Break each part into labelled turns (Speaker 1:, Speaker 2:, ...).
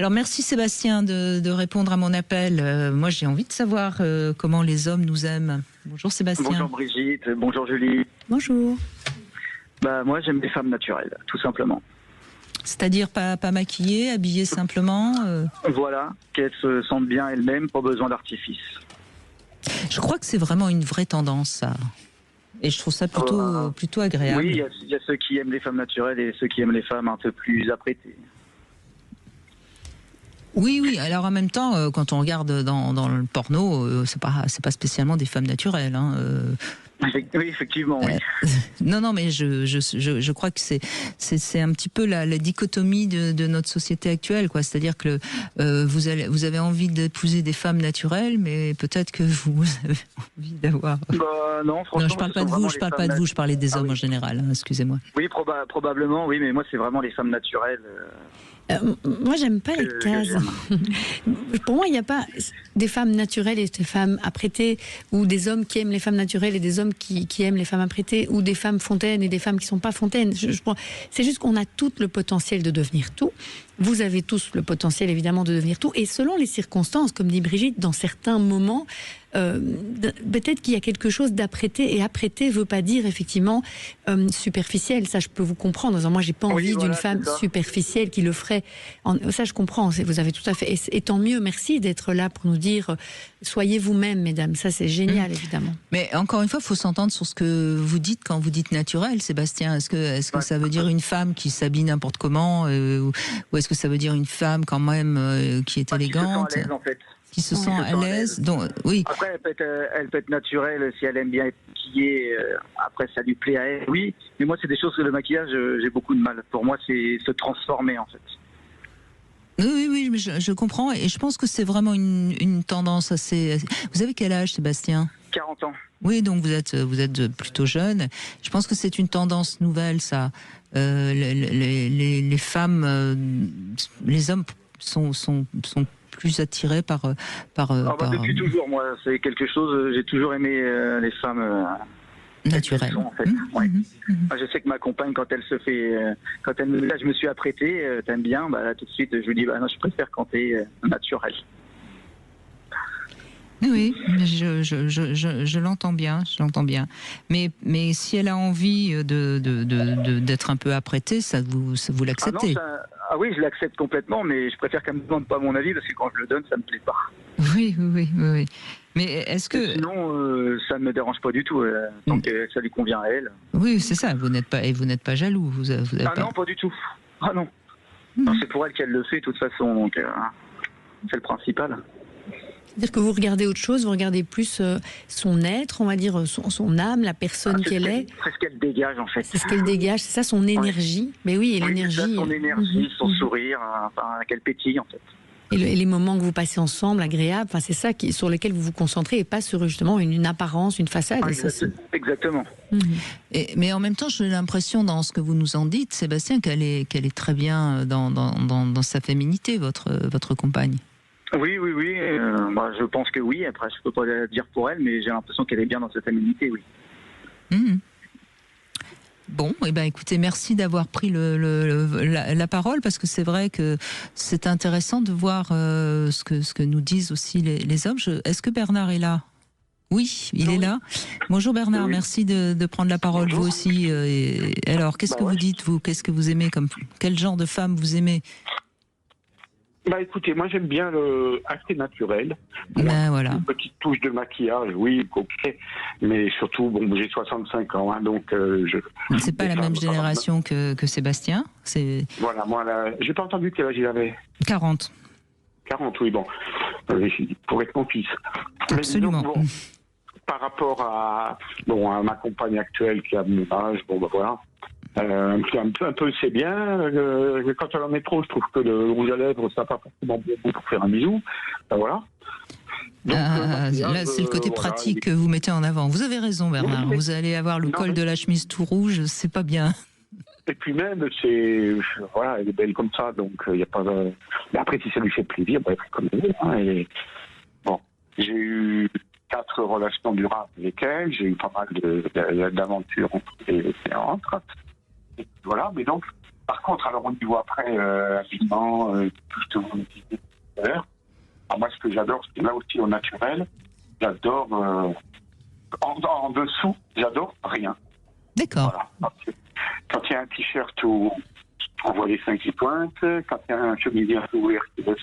Speaker 1: Alors merci Sébastien de répondre à mon appel. Moi j'ai envie de savoir comment les hommes nous aiment. Bonjour Sébastien.
Speaker 2: Bonjour Brigitte, bonjour Julie.
Speaker 3: Bonjour.
Speaker 2: Moi j'aime les femmes naturelles, tout simplement.
Speaker 1: C'est-à-dire pas maquillées, habillées simplement
Speaker 2: Voilà, qu'elles se sentent bien elles-mêmes, pas besoin d'artifice.
Speaker 1: Je crois que c'est vraiment une vraie tendance ça. Et je trouve ça plutôt agréable.
Speaker 2: Oui, il y a ceux qui aiment les femmes naturelles et ceux qui aiment les femmes un peu plus apprêtées.
Speaker 1: Oui. Alors en même temps, quand on regarde dans le porno, c'est pas spécialement des femmes naturelles. Hein.
Speaker 2: Oui, effectivement. Oui.
Speaker 1: Non, mais je crois que c'est un petit peu la dichotomie de notre société actuelle, quoi. C'est-à-dire que vous avez envie d'épouser des femmes naturelles, mais peut-être que vous avez envie d'avoir.
Speaker 2: Non, franchement.
Speaker 1: Non, je parle pas de vous. Je parle pas de vous. Je parlais des hommes en général. Hein, excusez-moi.
Speaker 2: Oui, probablement. Oui, mais moi, c'est vraiment les femmes naturelles.
Speaker 3: Moi, j'aime pas les cases. Pour moi, il n'y a pas des femmes naturelles et des femmes apprêtées, ou des hommes qui aiment les femmes naturelles et des hommes qui aiment les femmes apprêtées, ou des femmes fontaines et des femmes qui ne sont pas fontaines. C'est juste qu'on a tout le potentiel de devenir tout. Vous avez tous le potentiel, évidemment, de devenir tout. Et selon les circonstances, comme dit Brigitte, dans certains moments, peut-être qu'il y a quelque chose d'apprêté. Et apprêté ne veut pas dire, effectivement, superficiel. Ça, je peux vous comprendre. Moi, j'ai pas envie d'une femme superficielle qui le ferait. Ça, je comprends. Vous avez tout à fait. Et tant mieux, merci d'être là pour nous dire soyez vous-même, mesdames. Ça, c'est génial, évidemment.
Speaker 1: Mais encore une fois, il faut s'entendre sur ce que vous dites quand vous dites naturel, Sébastien. Est-ce que ça veut dire une femme qui s'habille n'importe comment ou est-ce que ça veut dire une femme quand même qui est élégante, qui se sent à l'aise. Donc, oui.
Speaker 2: Après, elle peut être naturelle si elle aime bien être maquillée. Après, ça lui plaît à elle. Oui, mais moi, c'est des choses que le maquillage, j'ai beaucoup de mal. Pour moi, c'est se transformer, en fait.
Speaker 1: Oui, mais je comprends. Et je pense que c'est vraiment une tendance assez... Vous avez quel âge, Sébastien ?
Speaker 2: 40 ans.
Speaker 1: Oui, donc vous êtes plutôt jeune. Je pense que c'est une tendance nouvelle, ça. Les femmes, les hommes sont plus attirés par
Speaker 2: depuis toujours, moi, c'est quelque chose. J'ai toujours aimé les femmes
Speaker 1: naturelles.
Speaker 2: En fait. Je sais que ma compagne, quand elle me dit là, je me suis apprêtée, t'aimes bien, là tout de suite, je lui dis non, je préfère quand t'es naturelle.
Speaker 1: Oui, je l'entends bien, Mais si elle a envie d'être un peu apprêtée, ça vous l'acceptez ?
Speaker 2: Oui, je l'accepte complètement, mais je préfère qu'elle me demande pas mon avis parce que quand je le donne, ça me plaît pas.
Speaker 1: Oui. Mais est-ce que
Speaker 2: sinon, ça ne me dérange pas du tout. Donc ça lui convient à elle.
Speaker 1: Oui, c'est ça. Vous n'êtes pas jaloux. Vous avez
Speaker 2: non, pas du tout. Ah non. Non, c'est pour elle qu'elle le fait de toute façon. Donc c'est le principal.
Speaker 3: C'est-à-dire que vous regardez autre chose, vous regardez plus son être, on va dire son âme, la personne qu'elle est.
Speaker 2: C'est ce qu'elle dégage en fait.
Speaker 3: C'est ce qu'elle dégage, c'est ça son énergie. Ouais. Mais oui, et l'énergie.
Speaker 2: C'est ça, son énergie, son sourire, qu'elle pétille en fait.
Speaker 3: Et les moments que vous passez ensemble, agréables, c'est ça sur lesquels vous vous concentrez et pas sur justement une apparence, une façade.
Speaker 2: Exactement.
Speaker 1: Mais en même temps, j'ai l'impression dans ce que vous nous en dites, Sébastien, qu'elle est très bien dans sa féminité, votre compagne.
Speaker 2: Oui. Je pense que oui. Après, je peux pas le dire pour elle, mais j'ai l'impression qu'elle est bien dans sa féminité, oui.
Speaker 1: Bon, écoutez, merci d'avoir pris la parole, parce que c'est vrai que c'est intéressant de voir ce que nous disent aussi les hommes. Est-ce que Bernard est là ? Oui, il est là. Bonjour Bernard, merci de prendre la parole. Bonjour. Vous aussi. Alors, qu'est-ce que vous dites, vous ? Qu'est-ce que vous aimez quel genre de femme vous aimez ?
Speaker 4: Écoutez, moi j'aime bien le assez naturel.
Speaker 1: Voilà.
Speaker 4: Une petite touche de maquillage, oui, ok. Mais surtout, j'ai 65 ans, donc
Speaker 1: c'est pas la même génération que Sébastien.
Speaker 4: Voilà, moi là, j'ai pas entendu quel âge il avait.
Speaker 1: 40.
Speaker 4: 40, oui, bon. Pour être mon fils.
Speaker 1: Absolument.
Speaker 4: Mais donc, par rapport à ma compagne actuelle qui a mon âge, voilà. Un peu c'est bien. Quand elle en met trop, je trouve que le rouge à lèvres, ça n'a pas forcément bon pour faire un bisou. Voilà. Donc,
Speaker 1: là, c'est le côté pratique que vous mettez en avant. Vous avez raison, Bernard. Vous allez avoir le col de la chemise tout rouge, c'est pas bien.
Speaker 4: Et puis même, elle est belle comme ça, donc il n'y a pas. Mais après, si ça lui fait plaisir, comme elle est. J'ai eu 4 relations durables avec elle. J'ai eu pas mal d'aventures entre. Voilà, mais donc, Par contre, alors au niveau après, habillement, tout ce que vous me disiez tout à l'heure, moi ce que j'adore, c'est là aussi au naturel, j'adore, en dessous, j'adore rien.
Speaker 1: D'accord.
Speaker 4: Voilà. Quand il y a un t-shirt où on voit les seins qui pointent, quand il y a un chemisier à ouvert qui laisse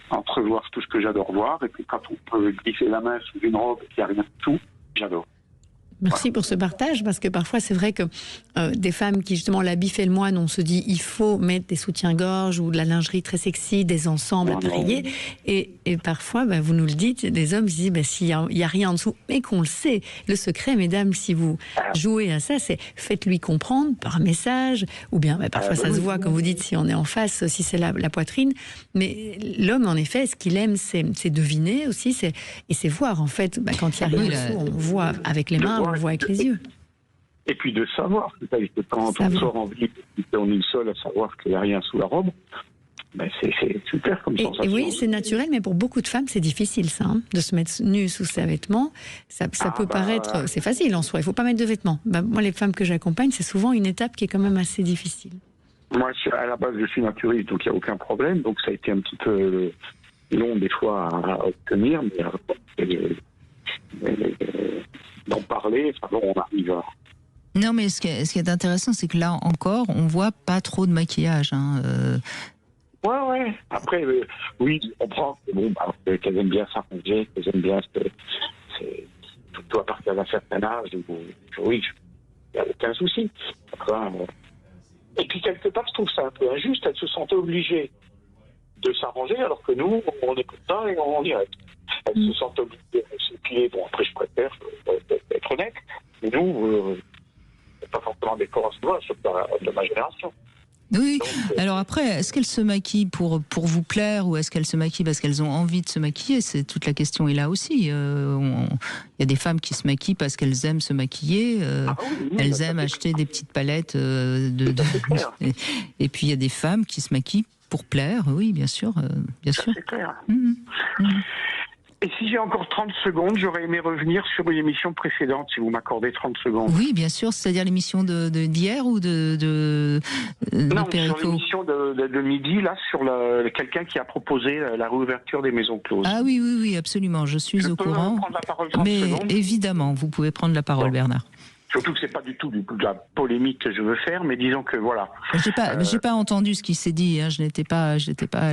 Speaker 4: entrevoir tout ce que j'adore voir, et puis quand on peut glisser la main sous une robe et qu'il n'y a rien de tout, j'adore.
Speaker 3: Merci pour ce partage, parce que parfois c'est vrai que des femmes qui justement l'habit fait le moine, on se dit il faut mettre des soutiens-gorge ou de la lingerie très sexy, des ensembles appareillés, et parfois vous nous le dites, des hommes se disent s'il y a rien en dessous, mais qu'on le sait. Le secret, mesdames, si vous jouez à ça, c'est faites-lui comprendre par message, ou bien parfois ça se voit, comme vous dites, si on est en face, si c'est la poitrine, mais l'homme en effet, ce qu'il aime, c'est deviner aussi, et c'est voir en fait, quand il y a rien en dessous, on voit avec les mains, on voit avec les yeux.
Speaker 4: Et puis de savoir, c'est-à-dire que quand on sort en ville, on est le seul à savoir qu'il n'y a rien sous la robe, c'est super comme sensation.
Speaker 3: Et oui, c'est naturel, mais pour beaucoup de femmes, c'est difficile ça, de se mettre nue sous ses vêtements. Ça peut paraître, c'est facile en soi, il ne faut pas mettre de vêtements. Moi, les femmes que j'accompagne, c'est souvent une étape qui est quand même assez difficile. Moi,
Speaker 4: à la base, je suis naturiste, donc il n'y a aucun problème. Donc ça a été un petit peu long des fois à obtenir, mais d'en parler, on arrive à...
Speaker 1: Non, mais ce qui est intéressant, c'est que là encore, on voit pas trop de maquillage.
Speaker 4: Ouais. Après, oui, on comprend qu'elles aiment bien s'arranger, qu'elles aiment bien... Surtout à partir d'un certain âge, oui, il n'y a aucun souci. Et puis, quelque part, je trouve ça un peu injuste. Elles se sentent obligées de s'arranger, alors que nous, on est content et on y reste. Elles se sentent obligées de s'épiler. Bon, après, je préfère être honnête, mais nous... pas forcément des corps surtout de ma génération.
Speaker 1: Oui, donc, alors après, est-ce qu'elles se maquillent pour vous plaire, ou est-ce qu'elles se maquillent parce qu'elles ont envie de se maquiller? C'est toute la question est là aussi. Il y a des femmes qui se maquillent parce qu'elles aiment se maquiller, elles aiment acheter des petites palettes et puis il y a des femmes qui se maquillent pour plaire, oui, bien sûr.
Speaker 4: C'est clair. Et si j'ai encore 30 secondes, j'aurais aimé revenir sur une émission précédente, si vous m'accordez 30 secondes.
Speaker 1: Oui, bien sûr, c'est-à-dire l'émission d'hier ou de
Speaker 4: non,
Speaker 1: Perico.
Speaker 4: Sur l'émission de midi, là, sur quelqu'un qui a proposé la réouverture des maisons closes.
Speaker 1: Ah oui, absolument, je suis au courant.
Speaker 4: Prendre la parole 30
Speaker 1: mais
Speaker 4: secondes.
Speaker 1: Évidemment, vous pouvez prendre la parole, Bernard.
Speaker 4: Surtout que c'est pas du tout de la polémique que je veux faire, mais disons que voilà.
Speaker 1: J'ai pas entendu ce qui s'est dit, je n'étais pas à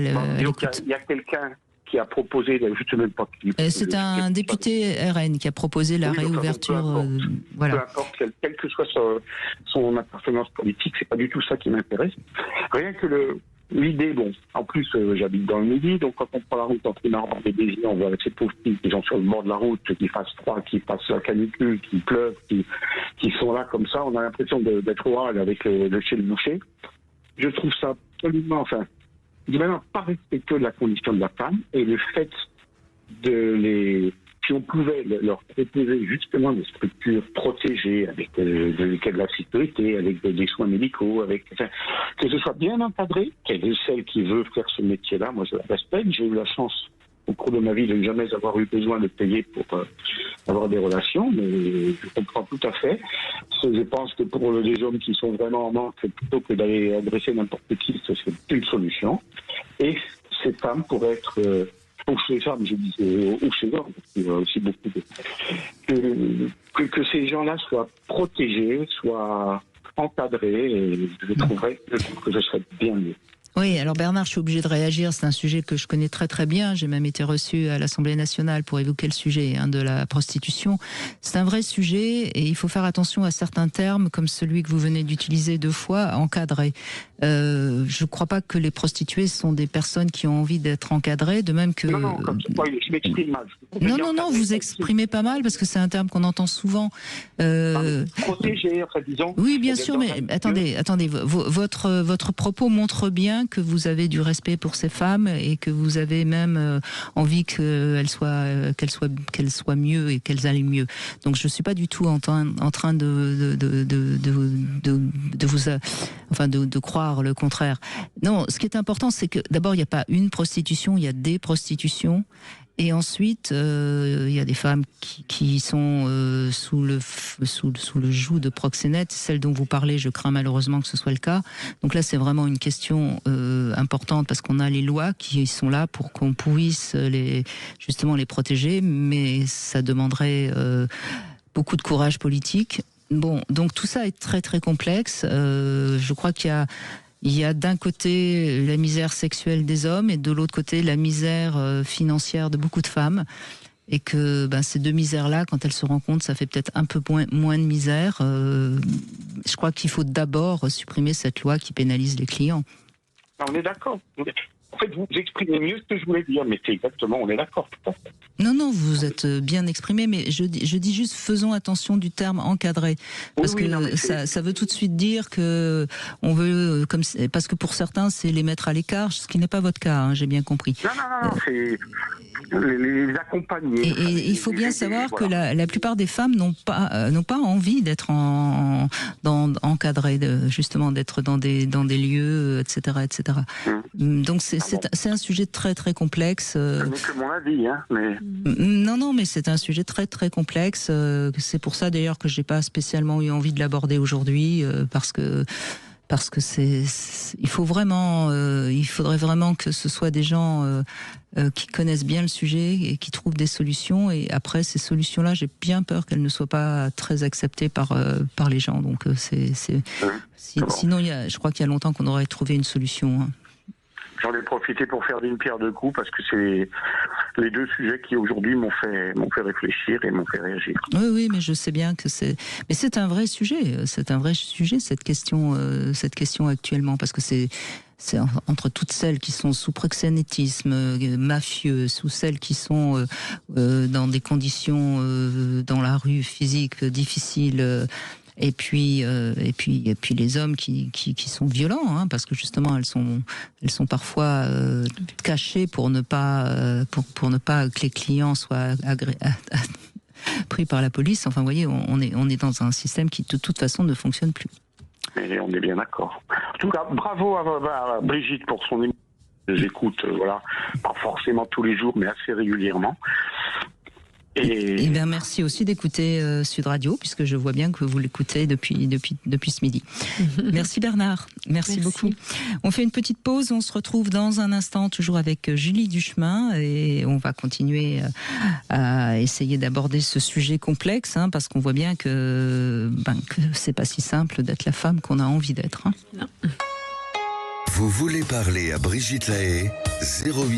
Speaker 1: l'écoute.
Speaker 4: Il y a quelqu'un qui a proposé, je ne sais même pas qui.
Speaker 1: C'est un député RN qui a proposé la réouverture.
Speaker 4: Peu importe, quelle que soit son appartenance politique, c'est pas du tout ça qui m'intéresse. Rien que l'idée, en plus j'habite dans le Midi, donc quand on prend la route entre Narbonne et Béziers, on voit avec ces pauvres filles qui sont sur le bord de la route, qui fassent froid, qui passent la canicule, qui pleuvent, qui sont là comme ça, on a l'impression d'être au Hall avec chez le boucher. Je trouve ça absolument, vraiment pas respectueux de la condition de la femme, et le fait si on pouvait leur proposer justement des structures protégées avec de la sécurité, avec des soins médicaux, que ce soit bien encadré, celle qui veut faire ce métier-là, moi je la respecte. J'ai eu la chance au cours de ma vie de ne jamais avoir eu besoin de payer pour avoir des relations, mais je comprends tout à fait. Je pense que pour les hommes qui sont vraiment en manque, plutôt que d'aller adresser n'importe qui, c'est une solution. Et ces femmes pourraient être, ou chez les femmes, je disais, ou chez l'homme, parce qu'il y a aussi beaucoup que ces gens-là soient protégés, soient encadrés, et je trouve que ce serait bien mieux.
Speaker 1: Oui, alors Bernard, je suis obligée de réagir. C'est un sujet que je connais très très bien. J'ai même été reçue à l'Assemblée nationale pour évoquer le sujet de la prostitution. C'est un vrai sujet et il faut faire attention à certains termes, comme celui que vous venez d'utiliser 2 fois, encadré. Je ne crois pas que les prostituées sont des personnes qui ont envie d'être encadrées, de même que...
Speaker 4: Non, je m'exprime mal.
Speaker 1: Non, vous exprimez pas mal, parce que c'est un terme qu'on entend souvent.
Speaker 4: Protégé, disons.
Speaker 1: Oui, bien sûr, mais attendez, votre propos montre bien que vous avez du respect pour ces femmes et que vous avez même envie qu'elles soient mieux et qu'elles aillent mieux. Donc je suis pas du tout en train de croire le contraire. Non, ce qui est important, c'est que d'abord il n'y a pas une prostitution, il y a des prostitutions. Et ensuite, il y a des femmes qui sont sous le joug de proxénètes. Celles dont vous parlez, je crains malheureusement que ce soit le cas. Donc là, c'est vraiment une question importante parce qu'on a les lois qui sont là pour qu'on puisse justement les protéger, mais ça demanderait beaucoup de courage politique. Bon, donc tout ça est très très complexe. Je crois qu'il y a d'un côté la misère sexuelle des hommes et de l'autre côté la misère financière de beaucoup de femmes. Et que ces deux misères-là, quand elles se rencontrent, ça fait peut-être un peu moins de misère. Je crois qu'il faut d'abord supprimer cette loi qui pénalise les clients.
Speaker 4: On est d'accord. En fait, vous exprimez mieux ce que je voulais dire, mais c'est exactement, on est d'accord, tout à fait.
Speaker 1: Non, vous êtes bien exprimé, mais je dis juste faisons attention du terme encadré, parce ça veut tout de suite dire que on veut, parce que pour certains c'est les mettre à l'écart, ce qui n'est pas votre cas, hein, j'ai bien compris.
Speaker 4: Non, c'est les accompagner.
Speaker 1: Et il faut bien savoir que la plupart des femmes n'ont pas envie d'être encadrées, justement d'être dans des lieux, etc., etc. Donc c'est un sujet très très complexe.
Speaker 4: Ce n'est que mon avis, hein, mais...
Speaker 1: Non, mais c'est un sujet très très complexe. C'est pour ça d'ailleurs que j'ai pas spécialement eu envie de l'aborder aujourd'hui, parce que il faudrait vraiment que ce soit des gens qui connaissent bien le sujet et qui trouvent des solutions. Et après, ces solutions-là, j'ai bien peur qu'elles ne soient pas très acceptées par les gens. Donc sinon, je crois qu'il y a longtemps qu'on aurait trouvé une solution. Hein.
Speaker 4: J'en ai profité pour faire d'une pierre deux coups parce que c'est les deux sujets qui aujourd'hui m'ont fait réfléchir et m'ont fait réagir.
Speaker 1: Oui, mais je sais bien que mais c'est un vrai sujet. C'est un vrai sujet cette question actuellement, parce que c'est entre toutes celles qui sont sous proxénétisme mafieux, sous celles qui sont dans des conditions dans la rue physiques difficiles. Et puis les hommes qui sont violents, hein, parce que justement elles sont parfois cachées pour ne pas que les clients soient pris par la police. Enfin, vous voyez, on est dans un système qui de toute façon ne fonctionne plus.
Speaker 4: Mais on est bien d'accord. En tout cas, bravo à Brigitte pour son émission. J'écoute, pas forcément tous les jours, mais assez régulièrement.
Speaker 1: Et bien merci aussi d'écouter Sud Radio, puisque je vois bien que vous l'écoutez depuis ce midi. Merci Bernard, merci beaucoup. On fait une petite pause, on se retrouve dans un instant toujours avec Julie Duchemin et on va continuer à essayer d'aborder ce sujet complexe, hein, parce qu'on voit bien que c'est pas si simple d'être la femme qu'on a envie d'être. Hein.
Speaker 5: Vous voulez parler à Brigitte Lahaie, 08